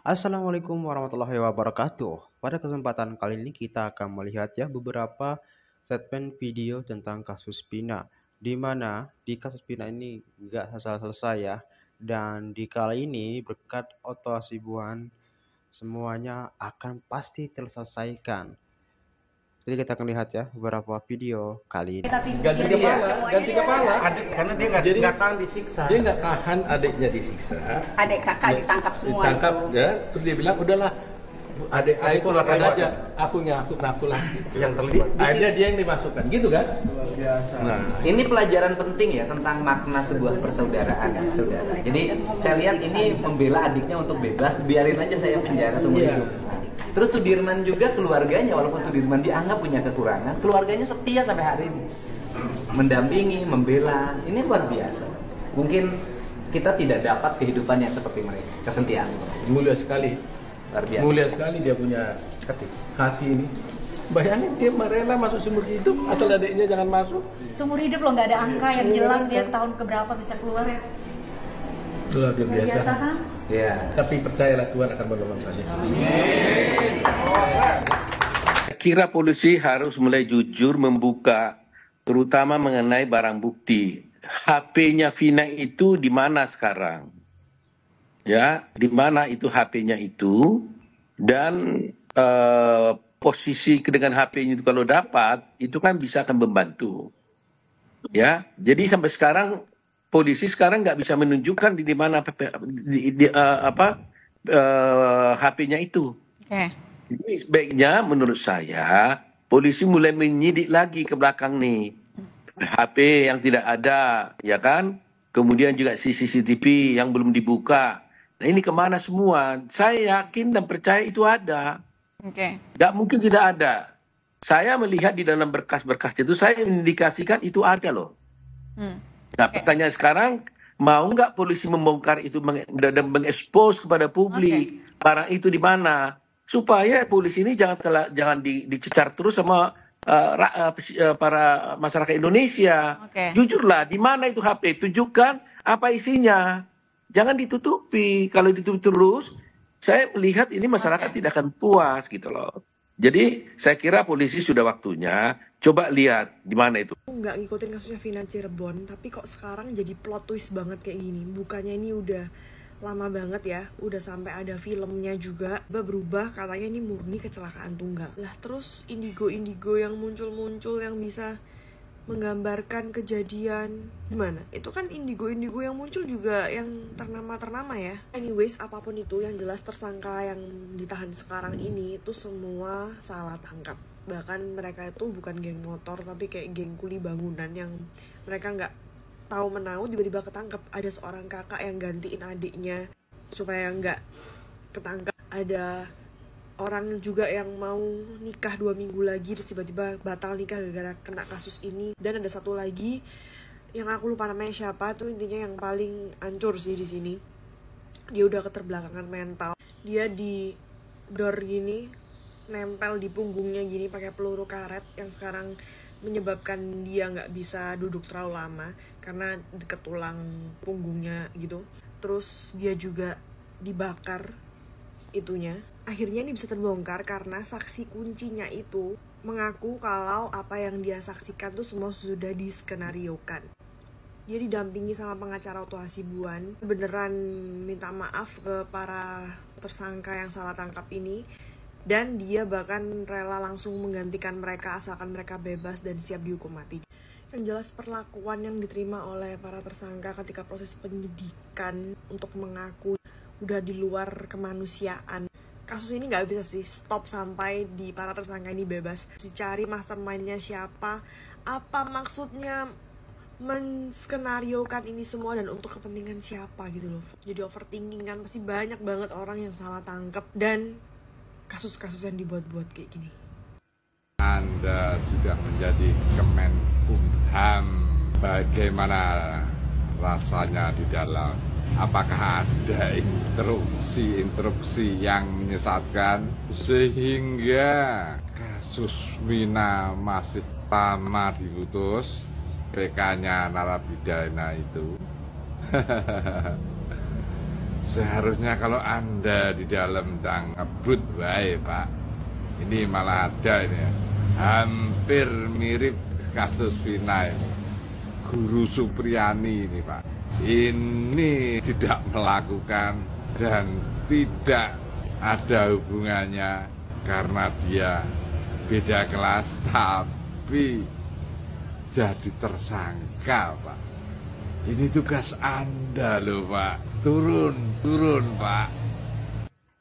Assalamualaikum warahmatullahi wabarakatuh. Pada kesempatan kali ini kita akan melihat ya beberapa segmen video tentang kasus Vina. Di mana di kasus Vina ini nggak selesai ya. Dan di kali ini berkat Otto Hasibuan semuanya akan pasti terselesaikan. Jadi kita akan lihat ya beberapa video kali ini. Ganti kepala. Karena dia nggak tahan disiksa. Dia nggak tahan adiknya disiksa. Adik kakak ditangkap semua. Ditangkap ya, terus dia bilang udahlah, adik saya keluarkan aja, aku lah. Yang terlibat. Akhirnya dia yang dimasukkan, gitu kan? Luar biasa. Nah, Ini pelajaran penting ya tentang makna sebuah persaudaraan ya, saudara. Jadi saya lihat ini membela adiknya untuk bebas, biarin aja saya penjara seumur hidup. Terus Sudirman juga keluarganya, walaupun Sudirman dianggap punya kekurangan, keluarganya setia sampai hari ini, mendampingi, membela. Ini luar biasa. Mungkin kita tidak dapat kehidupan yang seperti mereka, kesetiaan seperti itu. mulia sekali. Luar biasa. Mulia sekali dia punya hati ini. Bayangin dia rela masuk seumur hidup, asal adiknya jangan masuk. Seumur hidup loh, nggak ada angka yang jelas dia tahun keberapa bisa keluar ya. Luar Biasa biasa. kan? Ya. Tapi percayalah Tuhan akan menolongnya. Kira polisi harus mulai jujur membuka, terutama mengenai barang bukti. HP-nya Vina itu di mana sekarang? Ya, di mana itu HP-nya itu? Dan posisi dengan HP-nya itu kalau dapat, itu kan bisa akan membantu. Ya, jadi sampai sekarang polisi sekarang nggak bisa menunjukkan di mana HP-nya itu. Oke. Jadi baiknya menurut saya polisi mulai menyidik lagi ke belakang nih. HP yang tidak ada, ya kan? Kemudian juga CCTV yang belum dibuka. Nah ini kemana semua? Saya yakin dan percaya itu ada. Oke. Nggak mungkin tidak ada. Saya melihat di dalam berkas-berkas itu, saya indikasikan itu ada loh. Nah pertanyaan sekarang, mau nggak polisi membongkar itu dan mengekspos kepada publik barang itu di mana? Supaya polisi ini jangan dicecar terus sama para masyarakat Indonesia. Oke. Jujurlah, di mana itu HP? Tunjukkan apa isinya. Jangan ditutupi. Kalau ditutup terus, saya melihat ini masyarakat tidak akan puas gitu loh. Jadi saya kira polisi sudah waktunya coba lihat di mana itu. Nggak ngikutin kasusnya Vina Cirebon, tapi kok sekarang jadi plot twist banget kayak gini. Bukannya ini udah lama banget ya, udah sampai ada filmnya juga. Berubah katanya ini murni kecelakaan tunggal. Lah terus indigo-indigo yang muncul-muncul yang bisa menggambarkan kejadian gimana? Itu kan indigo-indigo yang muncul juga yang ternama-ternama ya. Anyways, apapun itu yang jelas tersangka yang ditahan sekarang ini itu semua salah tangkap. Bahkan mereka itu bukan geng motor tapi kayak geng kuli bangunan yang mereka nggak tahu menahu tiba-tiba ketangkep. Ada seorang kakak yang gantiin adiknya supaya nggak ketangkep. Ada orang juga yang mau nikah 2 minggu lagi terus tiba-tiba batal nikah gara-gara kena kasus ini. Dan ada satu lagi yang aku lupa namanya siapa, tuh intinya yang paling hancur sih di sini. Dia udah keterbelakangan mental. Dia di door gini, nempel di punggungnya gini pakai peluru karet yang sekarang menyebabkan dia nggak bisa duduk terlalu lama karena deket tulang punggungnya gitu. Terus dia juga dibakar itunya. Akhirnya ini bisa terbongkar karena saksi kuncinya itu mengaku kalau apa yang dia saksikan tuh semua sudah diskenariokan. Dia didampingi sama pengacara Otto Hasibuan, beneran minta maaf ke para tersangka yang salah tangkap ini. Dan dia bahkan rela langsung menggantikan mereka asalkan mereka bebas dan siap dihukum mati. Yang jelas perlakuan yang diterima oleh para tersangka ketika proses penyidikan untuk mengaku udah di luar kemanusiaan. Kasus ini nggak bisa sih stop sampai di para tersangka ini bebas. Dicari mastermind-nya siapa, apa maksudnya menskenariokan ini semua dan untuk kepentingan siapa gitu loh. Jadi overthinking kan, pasti banyak banget orang yang salah tangkap dan kasus-kasus yang dibuat-buat kayak gini. Anda sudah menjadi Kemenkumham. Bagaimana rasanya di dalam? Apakah ada instruksi yang menyesatkan sehingga kasus Vina masih lama diputus, PK-nya narapidana itu? Seharusnya kalau Anda di dalam ngebut, baik Pak. Ini malah ada ini ya. Hampir mirip kasus Vina ini. Guru Supriyani ini Pak. Ini tidak melakukan dan tidak ada hubungannya karena dia beda kelas, tapi jadi tersangka Pak. Ini tugas Anda loh Pak. Turun Pak.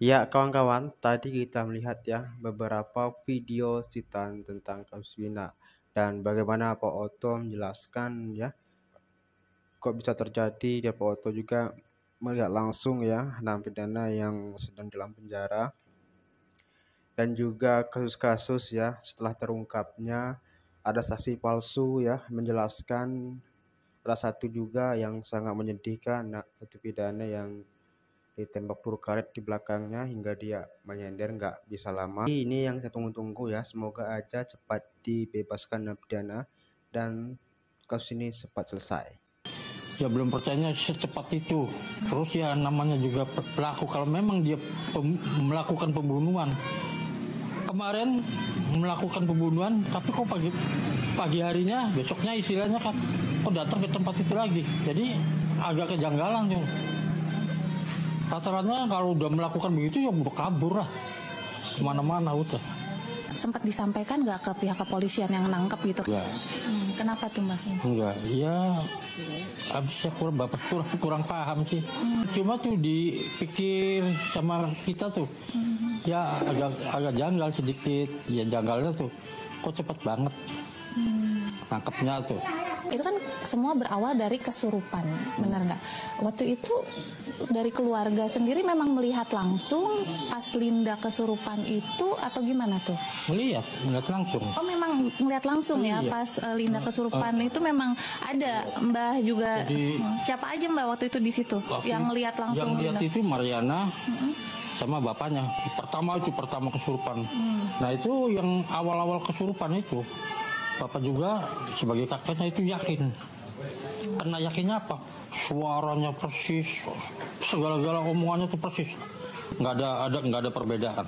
Ya kawan-kawan, tadi kita melihat ya beberapa video citaan tentang kasus Vina dan bagaimana Pak Oto menjelaskan ya kok bisa terjadi. Dia Pak Oto juga melihat langsung ya narapidana yang sedang dalam penjara dan juga kasus-kasus ya setelah terungkapnya ada saksi palsu ya menjelaskan. Ada satu juga yang sangat menyedihkan, satu pidana yang ditembak peluru karet di belakangnya hingga dia menyender nggak bisa lama. Ini yang saya tunggu-tunggu ya, semoga aja cepat dibebaskan narapidana dan kasus ini cepat selesai. Ya belum percaya secepat itu. Terus ya namanya juga pelaku, kalau memang dia melakukan pembunuhan. Kemarin melakukan pembunuhan, tapi kok pagi harinya, besoknya istilahnya kan kok datang ke tempat itu lagi. Jadi agak kejanggalan tuh. Rata-rata kalau udah melakukan begitu ya udah kabur lah. Kemana-mana udah. Sempat disampaikan nggak ke pihak kepolisian yang nangkep gitu? Enggak. Kenapa tuh Mbak? Enggak, ya habisnya kurang paham sih. Cuma tuh dipikir sama kita tuh, ya agak janggal sedikit. Ya janggalnya tuh, kok cepet banget tangkapnya tuh. Itu kan semua berawal dari kesurupan, benar nggak? Waktu itu dari keluarga sendiri memang melihat langsung pas Linda kesurupan itu atau gimana tuh? Melihat langsung. Oh memang melihat langsung ya pas Linda kesurupan itu memang ada Mbah juga. Jadi, siapa aja Mbak waktu itu di situ yang lihat langsung? Yang lihat itu Mariana sama bapaknya. Pertama kesurupan. Nah itu yang awal-awal kesurupan itu. Bapak juga sebagai kakeknya itu yakin. Karena yakinnya apa? Suaranya persis, segala-gala omongannya itu persis. Nggak ada perbedaan.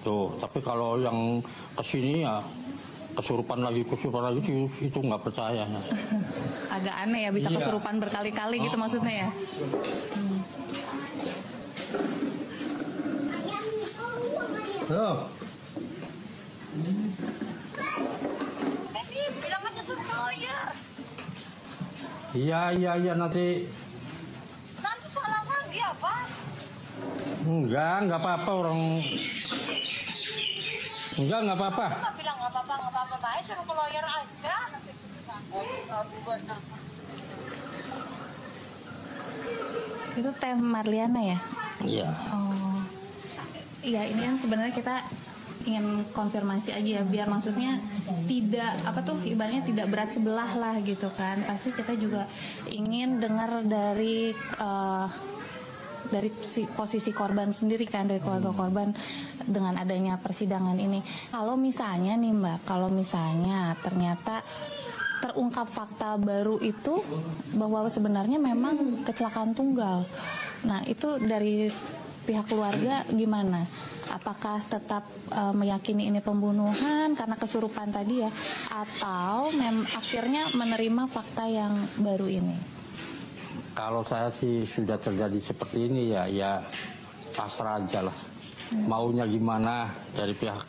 Tuh, tapi kalau yang kesini ya kesurupan lagi itu nggak percaya. Agak aneh ya bisa kesurupan berkali-kali gitu maksudnya ya. Loh. Iya nanti. Nanti salah lagi apa? Enggak apa-apa orang. Enggak apa-apa. Nggak bilang nggak apa-apa baik suruh ke lawyer aja. Itu Teh Marliana ya? Iya. Oh. Iya, ini kan sebenarnya kita ingin konfirmasi aja ya, biar maksudnya tidak ibaratnya tidak berat sebelah lah gitu kan. Pasti kita juga ingin dengar dari posisi korban sendiri kan, dari keluarga korban dengan adanya persidangan ini. Kalau misalnya nih Mbak, ternyata terungkap fakta baru itu bahwa sebenarnya memang kecelakaan tunggal. Nah itu dari pihak keluarga gimana? Apakah tetap meyakini ini pembunuhan karena kesurupan tadi ya, atau akhirnya menerima fakta yang baru ini? Kalau saya sih sudah terjadi seperti ini ya pasrah aja lah. Maunya gimana dari pihak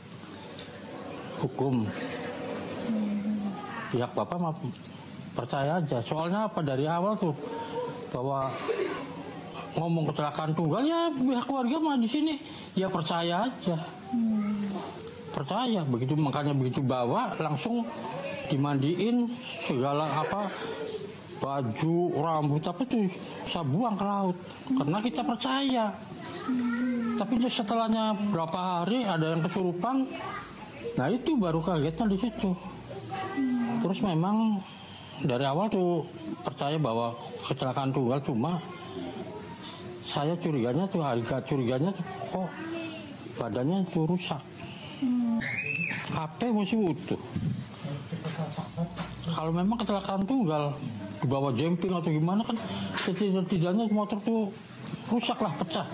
hukum. Pihak Bapak mah percaya aja. Soalnya apa, dari awal tuh bahwa ngomong kecelakaan tunggal ya pihak keluarga mah di sini ya percaya aja. Percaya makanya begitu bawa langsung dimandiin segala apa, baju, rambut apa tuh saya buang ke laut karena kita percaya. Tapi setelahnya berapa hari ada yang kesurupan, nah itu baru kagetnya di situ. Terus memang dari awal tuh percaya bahwa kecelakaan tunggal, cuma saya curiganya tuh kok badannya tuh rusak. HP masih utuh. Kalau memang kecelakaan tunggal dibawa jemping atau gimana kan setidaknya motor tuh rusak lah, pecah.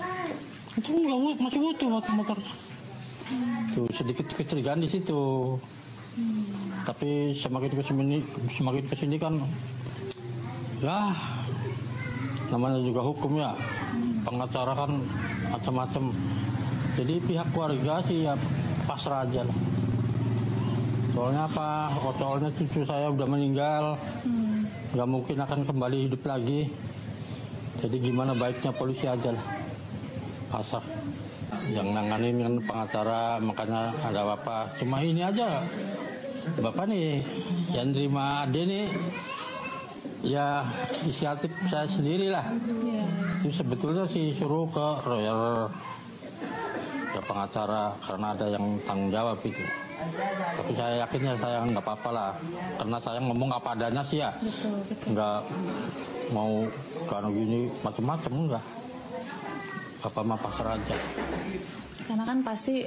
Itu nggak masih utuh motor. Tuh sedikit kecurigaan di situ. Tapi semakin kesini kan, ya namanya juga hukum ya. Pengacara kan macam-macam. Jadi pihak keluarga sih ya pasrah aja lah. Soalnya apa? Soalnya cucu saya udah meninggal, nggak mungkin akan kembali hidup lagi. Jadi gimana baiknya polisi aja lah, pasrah. Yang nanganin kan pengacara, makanya ada apa? Cuma ini aja, bapak nih yang terima Ade nih, ya inisiatif saya sendiri lah. Itu sebetulnya sih suruh ke lawyer, ke pengacara, karena ada yang tanggung jawab itu. Tapi saya yakinnya saya nggak apa-apa lah, karena saya ngomong apa adanya sih ya. Nggak mau karena gini macam-macam enggak. Apa mah pasrah aja. Karena kan pasti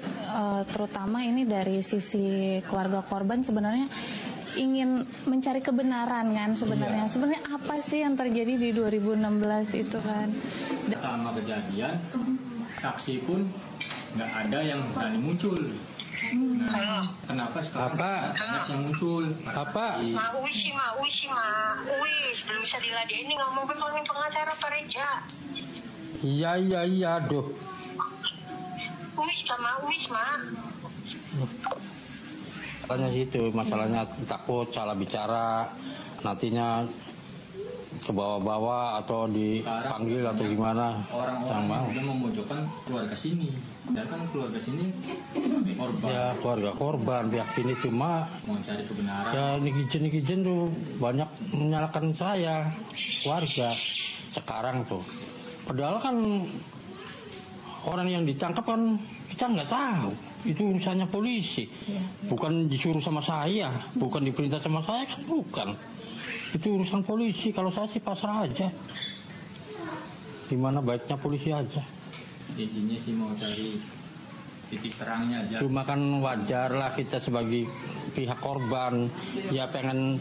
terutama ini dari sisi keluarga korban sebenarnya ingin mencari kebenaran kan sebenarnya. Sebenarnya apa sih yang terjadi di 2016 itu kan? Pertama kejadian, saksi pun nggak ada yang berani muncul. Nah, kenapa sekarang banyak yang muncul? Apa? Uis, belum bisa diladenin ngomong panggil pengacara Pak Reja. Iya, aduh. Uis, Mak. Masalahnya itu, masalahnya takut salah bicara, nantinya ke bawah-bawah atau dipanggil atau gimana. Orang-orang yang memojokkan keluarga sini, dan kan keluarga sini korban. Ya keluarga korban pihak sini cuma Mau cari kebenaran. ya netizen tuh banyak menyalahkan saya, warga sekarang tuh. Padahal kan orang yang ditangkap kan kita nggak tahu, itu urusannya polisi, bukan disuruh sama saya, bukan diperintah sama saya kan bukan. Itu urusan polisi. Kalau saya sih pasrah aja. Gimana baiknya polisi aja. Intinya sih mau cari titik terangnya aja. Cuma kan wajar lah kita sebagai pihak korban ya pengen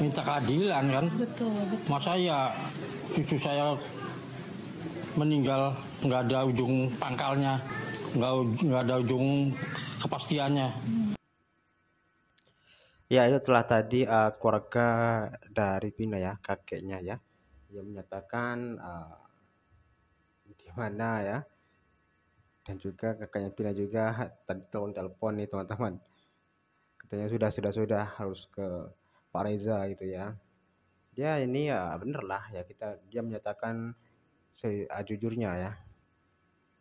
minta keadilan kan. Betul. Masa ya cucu saya meninggal nggak ada ujung pangkalnya, nggak ada ujung kepastiannya. Ya, itu telah tadi keluarga dari Vina ya, kakeknya ya, yang menyatakan di mana ya, dan juga kakaknya Vina juga tadi telepon nih teman-teman, katanya sudah harus ke Pak Reza gitu ya. Dia ini ya bener lah ya, dia menyatakan sejujurnya ya,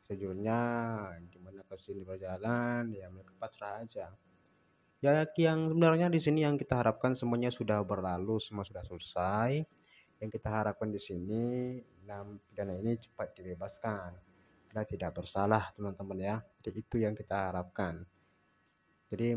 sejujurnya gimana kesini berjalan ya, mereka pasrah aja. Ya, yang sebenarnya di sini yang kita harapkan semuanya sudah berlalu, semua sudah selesai. Yang kita harapkan di sini narapidana ini cepat dibebaskan, karena tidak bersalah teman-teman ya. Jadi itu yang kita harapkan. Jadi